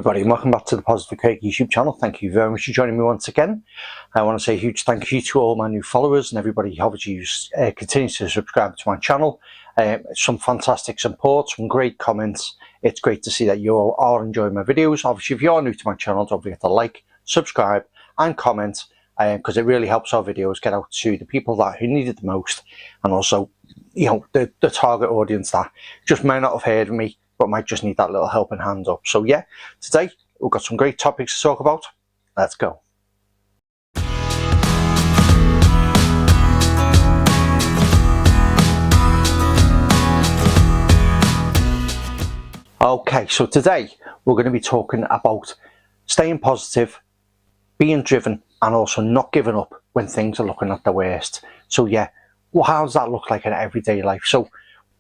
everybody, and welcome back to the Positive Cake YouTube channel. Thank you very much for joining me once again. I want to say a huge thank you to all my new followers and everybody who obviously continues to subscribe to my channel. Some fantastic support, some great comments. It's great to see that you all are enjoying my videos. Obviously, if you are new to my channel, don't forget to like, subscribe and comment, because it really helps our videos get out to the people who need it the most, and also, you know, the target audience that just may not have heard of me but might just need that little helping hand up. So yeah, today we've got some great topics to talk about. Let's go. Okay, so today we're going to be talking about staying positive, being driven, and also not giving up when things are looking at the worst. So yeah, well, how does that look like in everyday life? So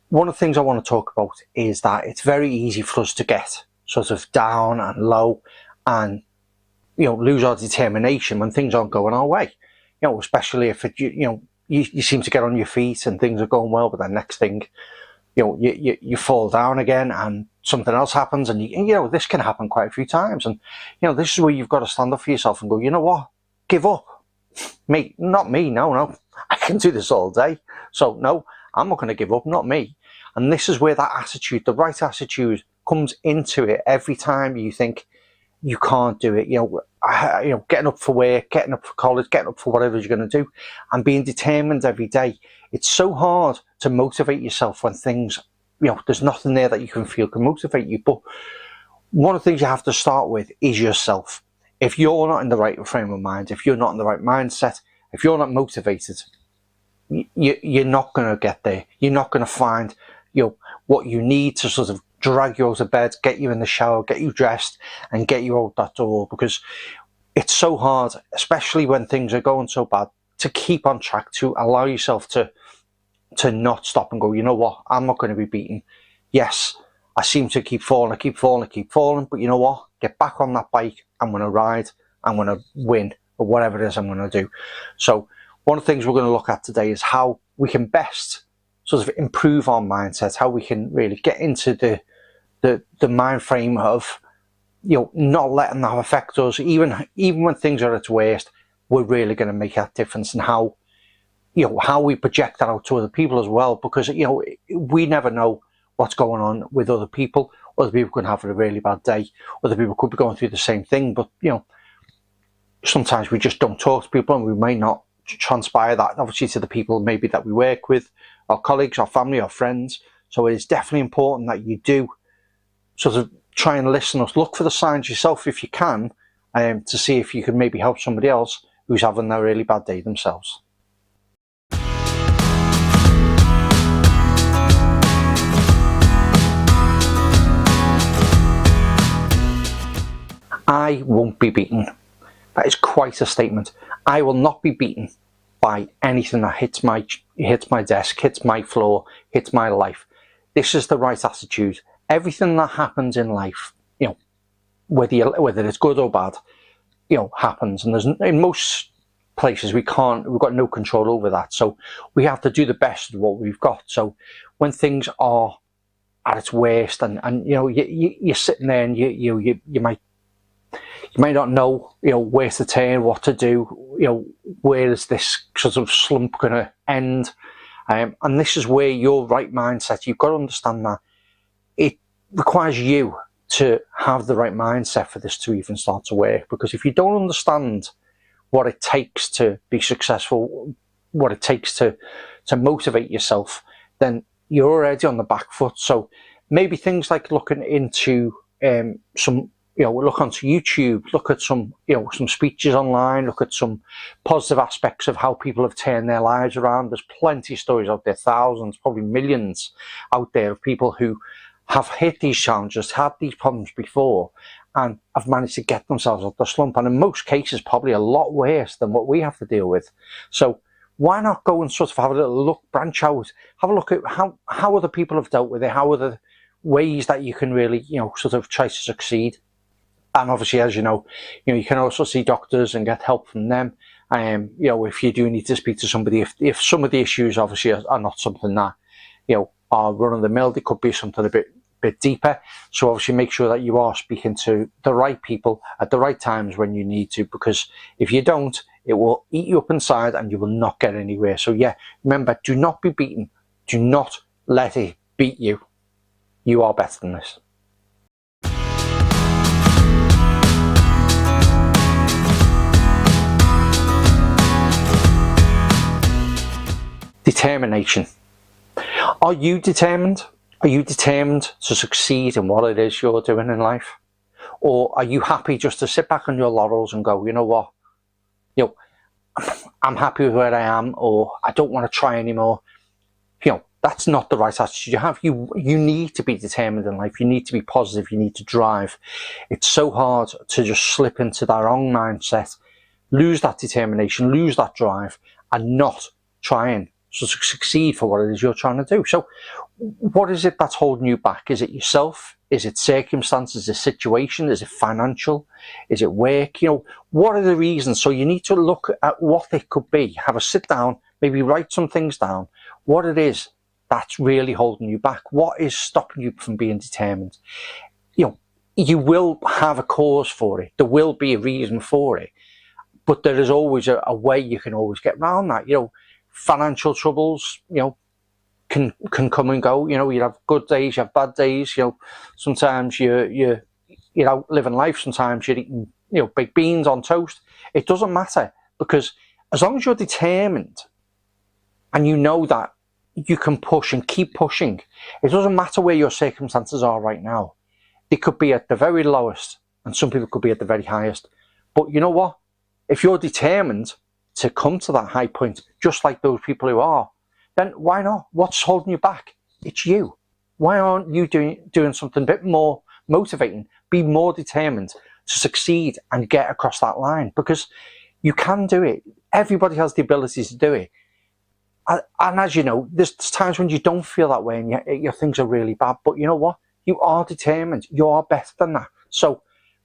one of the things I want to talk about is that it's very easy for us to get sort of down and low and, you know, lose our determination when things aren't going our way. You know, especially if you seem to get on your feet and things are going well, but then next thing, you know, you fall down again and something else happens, and you know, this can happen quite a few times. And, you know, this is where you've got to stand up for yourself and go, you know what, give up. Me, not me, no, I can do this all day. So no, I'm not going to give up, not me. And this is where that attitude, the right attitude, comes into it every time you think you can't do it. You know, getting up for work, getting up for college, getting up for whatever you're going to do, and being determined every day. It's so hard to motivate yourself when things, you know, there's nothing there that you can feel can motivate you. But one of the things you have to start with is yourself. If you're not in the right frame of mind, if you're not in the right mindset, if you're not motivated, you're not going to get there. You're not going to find, you know, what you need to sort of drag you out of bed, get you in the shower, get you dressed, and get you out that door. Because it's so hard, especially when things are going so bad, to keep on track, to allow yourself to not stop and go, you know what, I'm not going to be beaten. Yes, I seem to keep falling, but you know what, get back on that bike. I'm going to ride, I'm going to win, or whatever it is I'm going to do. So one of the things we're going to look at today is how we can best sort of improve our mindset, how we can really get into the mind frame of, you know, not letting that affect us, even when things are at its worst. We're really going to make that difference, and how, you know, how we project that out to other people as well, because, you know, we never know what's going on with other people. Other people could have a really bad day, other people could be going through the same thing, but, you know, sometimes we just don't talk to people, and we may not transpire that obviously to the people maybe that we work with, our colleagues, our family, our friends. So it is definitely important that you do sort of try and listen, or look for the signs yourself if you can, to see if you can maybe help somebody else who's having a really bad day themselves. I won't be beaten. That is quite a statement. I will not be beaten by anything that hits my desk, hits my floor, hits my life. This is the right attitude. Everything that happens in life, you know, whether it's good or bad, you know, happens. And in most places we've got no control over that. So we have to do the best of what we've got. So when things are at its worst, and you know, you're sitting there and you might not know, you know, where to turn, what to do, you know, where is this sort of slump going to end? And this is where your right mindset, you've got to understand that it requires you to have the right mindset for this to even start to work. Because if you don't understand what it takes to be successful, what it takes to motivate yourself, then you're already on the back foot. So maybe things like looking into some, you know, look onto YouTube, look at some, you know, some speeches online, look at some positive aspects of how people have turned their lives around. There's plenty of stories out there, thousands, probably millions out there of people who have hit these challenges, had these problems before, and have managed to get themselves out of the slump. And in most cases, probably a lot worse than what we have to deal with. So why not go and sort of have a little look, branch out, have a look at how other people have dealt with it, how are the ways that you can really, you know, sort of try to succeed. And obviously, as you know, you can also see doctors and get help from them. You know, if you do need to speak to somebody, if some of the issues obviously are not something that, you know, are run of the mill, it could be something a bit bit deeper. So obviously make sure that you are speaking to the right people at the right times when you need to, because if you don't, it will eat you up inside and you will not get anywhere. So yeah, remember, do not be beaten. Do not let it beat you. You are better than this. Determination. Are you determined? Are you determined to succeed in what it is you're doing in life? Or are you happy just to sit back on your laurels and go, you know what, I'm happy with where I am, or I don't want to try anymore? That's not the right attitude you have. You need to be determined in life. You need to be positive. You need to drive. It's so hard to just slip into that wrong mindset, lose that determination, lose that drive, and not trying to succeed for what it is you're trying to do. So what is it that's holding you back? Is it yourself? Is it circumstances? Is it situation? Is it financial? Is it work? What are the reasons? So you need to look at what it could be. Have a sit down, maybe write some things down. What it is that's really holding you back. What is stopping you from being determined? You will have a cause for it. There will be a reason for it. But there is always a way you can always get around that. Financial troubles, can come and go. You have good days, you have bad days. Sometimes you're out living life. Sometimes you're eating, baked beans on toast. It doesn't matter, because as long as you're determined and you know that you can push and keep pushing, it doesn't matter where your circumstances are right now. They could be at the very lowest, and some people could be at the very highest. But you know what? If you're determined to come to that high point, just like those people who are, then why not? What's holding you back? It's you. Why aren't you doing something a bit more motivating? Be more determined to succeed and get across that line, because you can do it. Everybody has the ability to do it. And as you know, there's times when you don't feel that way and your things are really bad. But you know what? You are determined. You are better than that. So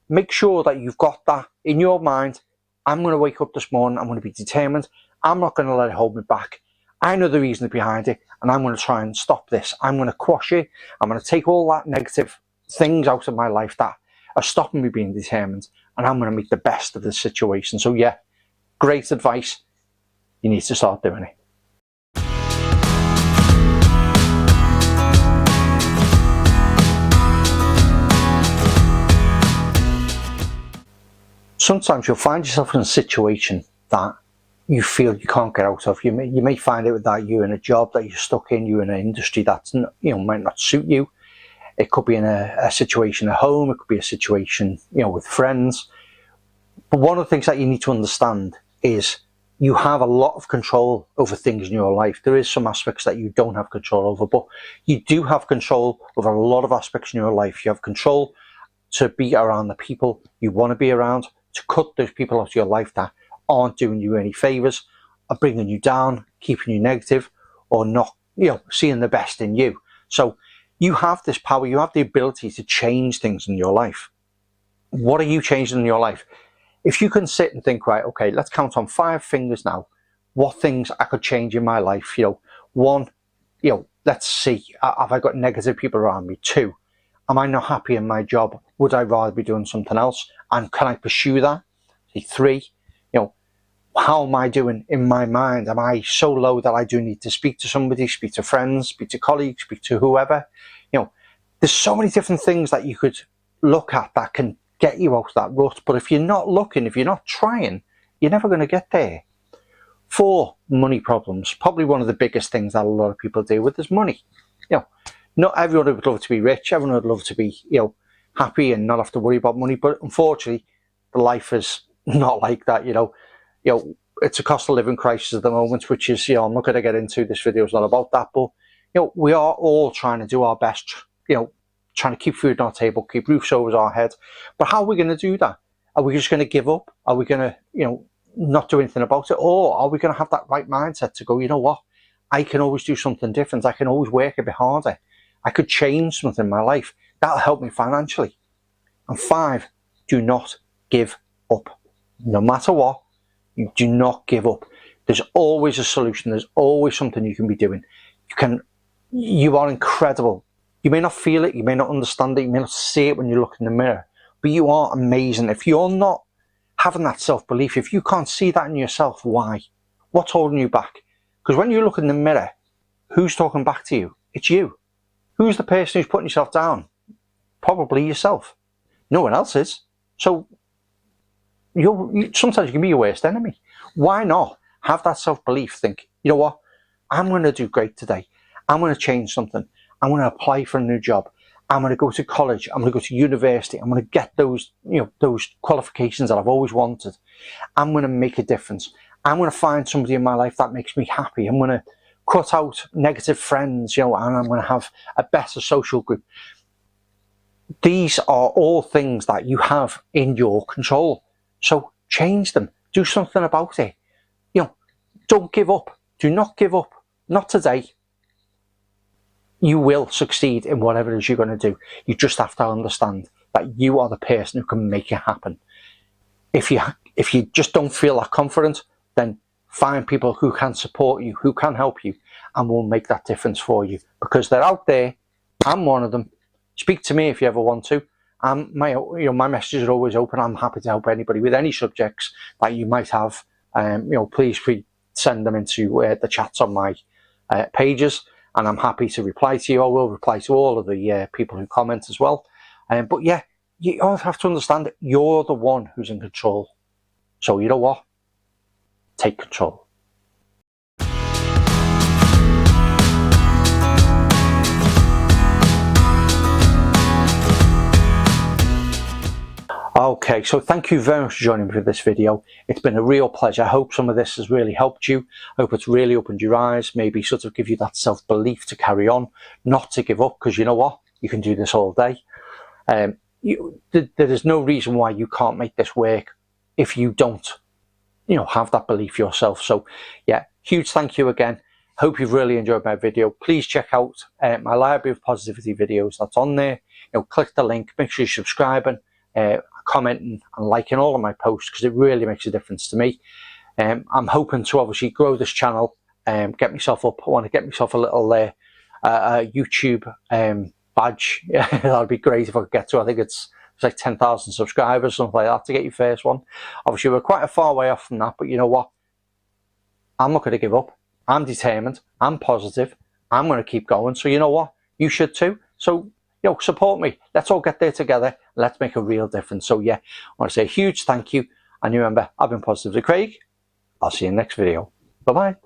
make sure that you've got that in your mind. I'm going to wake up this morning. I'm going to be determined. I'm not going to let it hold me back. I know the reasons behind it, and I'm going to try and stop this. I'm going to quash it. I'm going to take all that negative things out of my life that are stopping me being determined, and I'm going to make the best of the situation. So yeah, great advice. You need to start doing it. Sometimes you'll find yourself in a situation that you feel you can't get out of. You may find out that you're in a job that you're stuck in, you're in an industry that might not suit you. It could be in a situation at home, it could be a situation with friends. But one of the things that you need to understand is you have a lot of control over things in your life. There is some aspects that you don't have control over, but you do have control over a lot of aspects in your life. You have control to be around the people you want to be around, to cut those people out of your life that aren't doing you any favors, are bringing you down, keeping you negative, or not, seeing the best in you. So you have this power, you have the ability to change things in your life. What are you changing in your life? If you can sit and think, right, okay, let's count on 5 fingers now, what things I could change in my life. 1, let's see, have I got negative people around me? 2, am I not happy in my job? Would I rather be doing something else? And can I pursue that? 3, how am I doing in my mind? Am I so low that I do need to speak to somebody, speak to friends, speak to colleagues, speak to whoever? There's so many different things that you could look at that can get you out of that rut. But if you're not looking, if you're not trying, you're never going to get there. 4, money problems. Probably one of the biggest things that a lot of people deal with is money. Not everyone would love to be rich. Everyone would love to be, happy and not have to worry about money. But unfortunately, the life is not like that. It's a cost of living crisis at the moment, which is, I'm not going to get into. This video is not about that. But, we are all trying to do our best, trying to keep food on our table, keep roofs over our head. But how are we going to do that? Are we just going to give up? Are we going to, not do anything about it? Or are we going to have that right mindset to go, you know what? I can always do something different. I can always work a bit harder. I could change something in my life. That'll help me financially. And 5, do not give up. No matter what, you do not give up. There's always a solution. There's always something you can be doing. You are incredible. You may not feel it, you may not understand it, you may not see it when you look in the mirror, but you are amazing. If you're not having that self-belief, if you can't see that in yourself, why? What's holding you back? Because when you look in the mirror, who's talking back to you? It's you. Who's the person who's putting yourself down? Probably yourself. No one else is. So sometimes you can be your worst enemy. Why not have that self-belief? Think, you know what? I'm going to do great today. I'm going to change something. I'm going to apply for a new job. I'm going to go to college. I'm going to go to university. I'm going to get those, those qualifications that I've always wanted. I'm going to make a difference. I'm going to find somebody in my life that makes me happy. I'm going to cut out negative friends, and I'm going to have a better social group. These are all things that you have in your control. So change them. Do something about it. Don't give up. Do not give up. Not today. You will succeed in whatever it is you're going to do. You just have to understand that you are the person who can make it happen. If you just don't feel that confident, then find people who can support you, who can help you, and will make that difference for you. Because they're out there. I'm one of them. Speak to me if you ever want to. My messages are always open. I'm happy to help anybody with any subjects that you might have. Please send them into the chats on my pages, and I'm happy to reply to you. I will reply to all of the people who comment as well. But yeah, you all have to understand that you're the one who's in control. So you know what? Take control. Okay, so thank you very much for joining me for this video. It's been a real pleasure. I hope some of this has really helped you. I hope it's really opened your eyes, maybe sort of give you that self-belief to carry on, not to give up, because you know what? You can do this all day. There is no reason why you can't make this work if you don't, have that belief yourself. So yeah, huge thank you again. Hope you've really enjoyed my video. Please check out my library of positivity videos that's on there. Click the link, make sure you're subscribing, commenting and liking all of my posts, because it really makes a difference to me. I'm hoping to obviously grow this channel, get myself up. I want to get myself a little YouTube badge. Yeah, that'd be great if I could get to. I think it's like 10,000 subscribers, something like that, to get your first one. Obviously, we're quite a far way off from that, but you know what? I'm not going to give up. I'm determined. I'm positive. I'm going to keep going. So you know what? You should too. So support me. Let's all get there together. Let's make a real difference. So yeah, I want to say a huge thank you. And remember, I've been Positively Craig. I'll see you in the next video. Bye-bye.